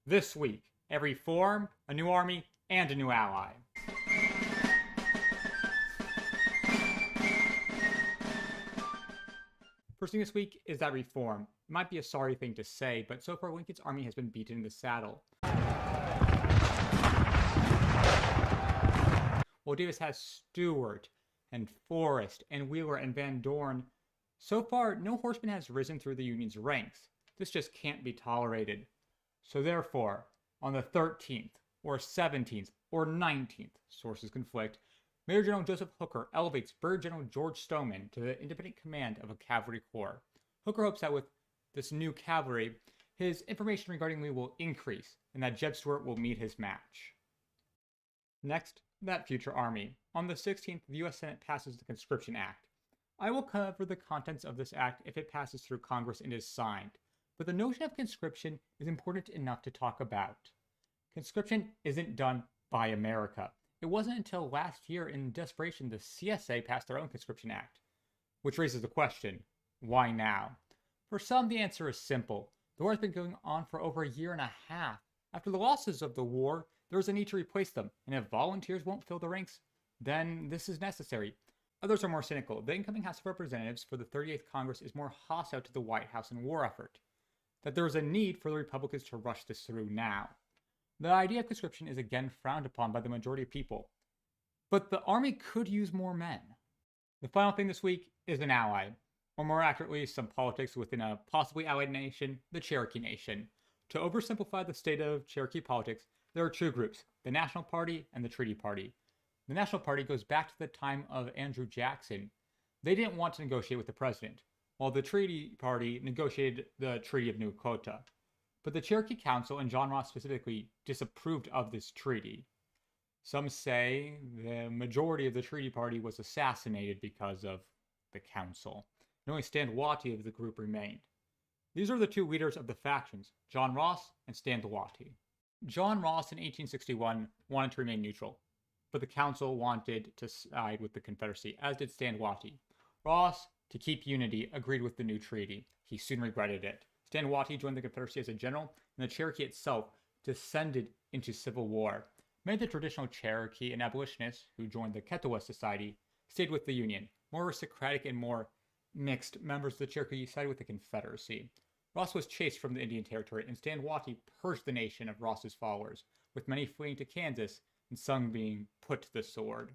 This week, a reform, a new army, and a new ally. First thing this week is that reform. It might be a sorry thing to say, but so far Lincoln's army has been beaten in the saddle. While Davis has Stuart and Forrest and Wheeler and Van Dorn, so far no horseman has risen through the Union's ranks. This just can't be tolerated. So therefore, on the 13th, or 17th, or 19th, sources conflict, Major General Joseph Hooker elevates Brigadier General George Stoneman to the independent command of a cavalry corps. Hooker hopes that with this new cavalry, his information regarding Lee will increase, and that Jeb Stuart will meet his match. Next, that future army. On the 16th, the U.S. Senate passes the Conscription Act. I will cover the contents of this act if it passes through Congress and is signed, but the notion of conscription is important enough to talk about. Conscription isn't done by America. It wasn't until last year, in desperation, the CSA passed their own Conscription Act. Which raises the question, why now? For some, the answer is simple. The war has been going on for over a year and a half. After the losses of the war, there is a need to replace them, and if volunteers won't fill the ranks, then this is necessary. Others are more cynical. The incoming House of Representatives for the 38th Congress is more hostile to the White House and war effort. That there is a need for the Republicans to rush this through now. The idea of conscription is again frowned upon by the majority of people. But the army could use more men. The final thing this week is an ally, or more accurately, some politics within a possibly allied nation, the Cherokee Nation. To oversimplify the state of Cherokee politics, there are two groups, the National Party and the Treaty Party. The National Party goes back to the time of Andrew Jackson. They didn't want to negotiate with the president, while the Treaty Party negotiated the Treaty of New Dakota. But the Cherokee Council, and John Ross specifically, disapproved of this treaty. Some say the majority of the Treaty Party was assassinated because of the council, and only Stand Watie of the group remained. These are the two leaders of the factions, John Ross and Stand Watie. John Ross in 1861 wanted to remain neutral, but the council wanted to side with the Confederacy, as did Stand Watie. Ross, to keep unity, agreed with the new treaty. He soon regretted it. Stand Watie joined the Confederacy as a general, and the Cherokee itself descended into civil war. Many of the traditional Cherokee and abolitionists who joined the Ketowah Society stayed with the Union. More aristocratic and more mixed members of the Cherokee sided with the Confederacy. Ross was chased from the Indian Territory, and Stand Watie purged the nation of Ross's followers, with many fleeing to Kansas and some being put to the sword.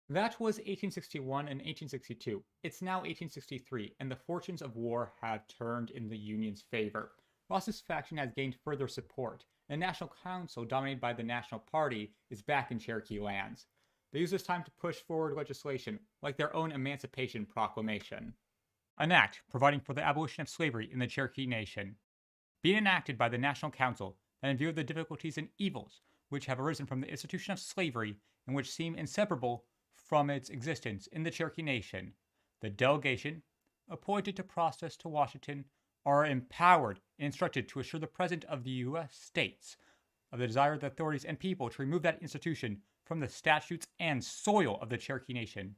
That was 1861 and 1862. It's now 1863, and the fortunes of war have turned in the Union's favor. Ross's faction has gained further support, and the National Council, dominated by the National Party, is back in Cherokee lands. They use this time to push forward legislation, like their own Emancipation Proclamation, an act providing for the abolition of slavery in the Cherokee Nation. Being enacted by the National Council, that in view of the difficulties and evils which have arisen from the institution of slavery, and which seem inseparable from its existence in the Cherokee Nation, the delegation, appointed to process to Washington, are empowered and instructed to assure the President of the U.S. States of the desire of the authorities and people to remove that institution from the statutes and soil of the Cherokee Nation,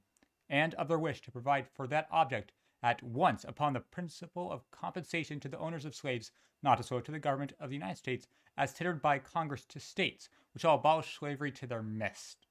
and of their wish to provide for that object at once upon the principle of compensation to the owners of slaves, not as so to the government of the United States, as tendered by Congress to states, which shall abolish slavery to their midst.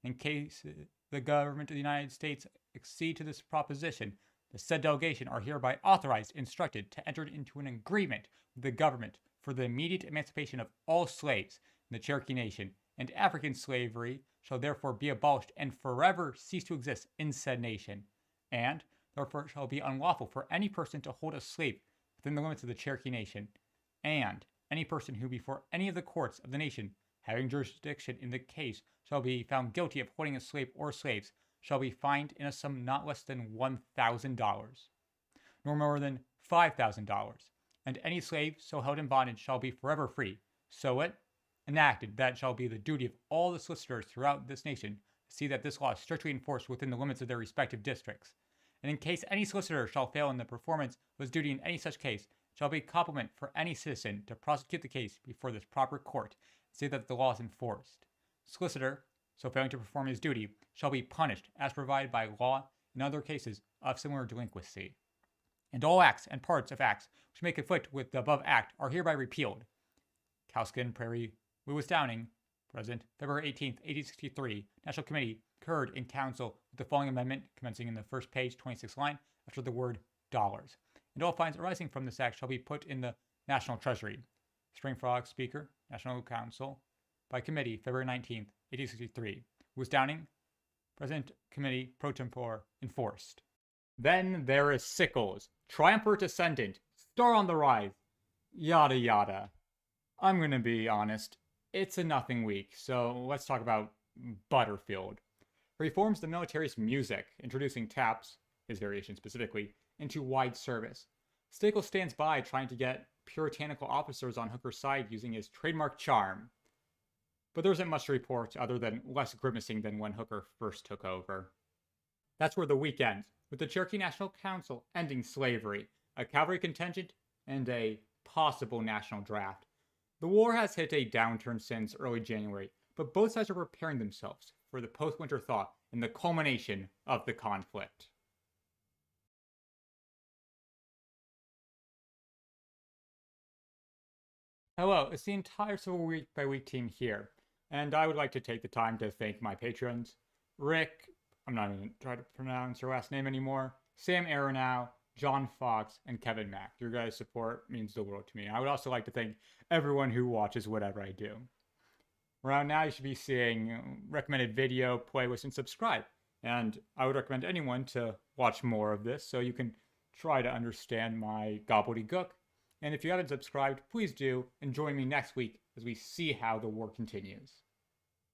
In case the government of the United States accede to this proposition, the said delegation are hereby authorized and instructed to enter into an agreement with the government for the immediate emancipation of all slaves in the Cherokee Nation, and African slavery shall therefore be abolished and forever cease to exist in said nation, and therefore it shall be unlawful for any person to hold a slave within the limits of the Cherokee Nation, and any person who before any of the courts of the nation having jurisdiction in the case shall be found guilty of holding a slave or slaves shall be fined in a sum not less than $1,000, nor more than $5,000, and any slave so held in bondage shall be forever free. So it enacted that it shall be the duty of all the solicitors throughout this nation to see that this law is strictly enforced within the limits of their respective districts. And in case any solicitor shall fail in the performance of his duty in any such case, it shall be complement for any citizen to prosecute the case before this proper court and see that the law is enforced. Solicitor, so failing to perform his duty, shall be punished as provided by law in other cases of similar delinquency. And all acts and parts of acts which may conflict with the above act are hereby repealed. Cowskin Prairie Lewis Downing, President, February 18th, 1863, National Committee, concurred in council with the following amendment commencing in the first page, 26th line, after the word dollars. And all fines arising from this act shall be put in the National Treasury. Springfrog, Speaker, National Council, by committee, February 19th, 1863. Lewis Downing, President, Committee, pro tempore, enforced. Then there is Sickles, triumvirate ascendant, star on the rise, yada yada. I'm gonna be honest, it's a nothing week, so let's talk about Butterfield. Reforms the military's music, introducing taps, his variation specifically, into wide service. Stickles stands by trying to get puritanical officers on Hooker's side using his trademark charm. But there isn't much to report other than less grimacing than when Hooker first took over. That's where the week ends, with the Cherokee National Council ending slavery, a cavalry contingent, and a possible national draft. The war has hit a downturn since early January, but both sides are preparing themselves for the post-winter thaw and the culmination of the conflict. Hello, it's the entire Civil Week by Week team here, and I would like to take the time to thank my patrons, Rick, I'm not even trying to pronounce your last name anymore, Sam Aronow, John Fox, and Kevin Mack. Your guys' support means the world to me. I would also like to thank everyone who watches whatever I do. Around now, you should be seeing recommended video, playlists, and subscribe. And I would recommend anyone to watch more of this so you can try to understand my gobbledygook. And if you haven't subscribed, please do, and join me next week as we see how the war continues.